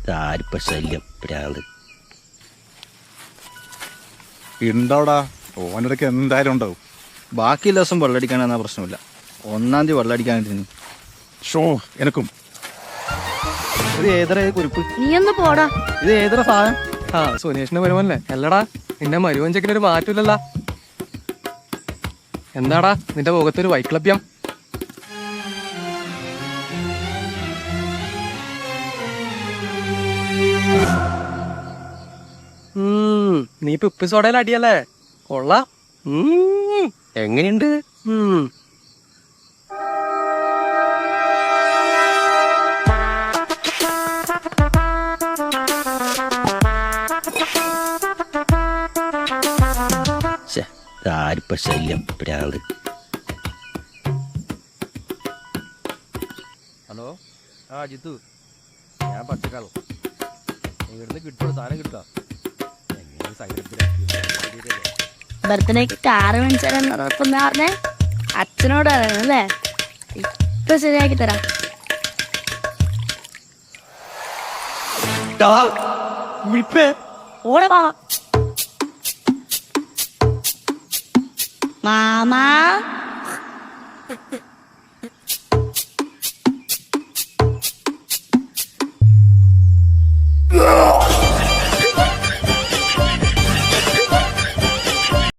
ദാരിപ്പ ശല്യം പ്രാന്ത് ഉണ്ടാവടാ. ഓനിടയ്ക്ക് എന്തായാലും ഉണ്ടാവും. ബാക്കി ദിവസം വെള്ളടിക്കാനെന്നാ പ്രശ്നമില്ല. 1-ാം തീയതി വെള്ളടിക്കാനായിട്ട് ഷോ എനക്കും. ഇത് ഏതര കുറിപ്പ്? നീ ഒന്ന് പോടാ. ഇത് ഏതര സാധനം? ആ സുനേഷിന്റെ മരുമല്ലേ അല്ലടാ. നിന്റെ മരുവൻ ചെക്കിനൊരു മാറ്റമില്ലല്ല. എന്താടാ നിന്റെ മുഖത്തൊരു വൈക്ലഭ്യം? നീ ഇപ്പൊ ഉപ്പ് സോഡയിൽ അടിയല്ലേ? കൊള്ളാം. എങ്ങനെയുണ്ട്? ദാരിപ്പ ശല്യം പ്രാന്ത്. ഹലോ, ആ ജിത്തു, ഞാൻ പച്ചക്കാളും ഇവിടുന്ന് കിട്ടുള്ളൂ. സാധനം കിട്ടുക ബർത്ത്ഡേക്ക് കാറ് മേടിച്ചാലെന്ന് പറഞ്ഞേ അച്ഛനോട് അറിയണല്ലേ. ഇപ്പൊ ശരിയാക്കി തരാം. ഓടവാ മാമാ.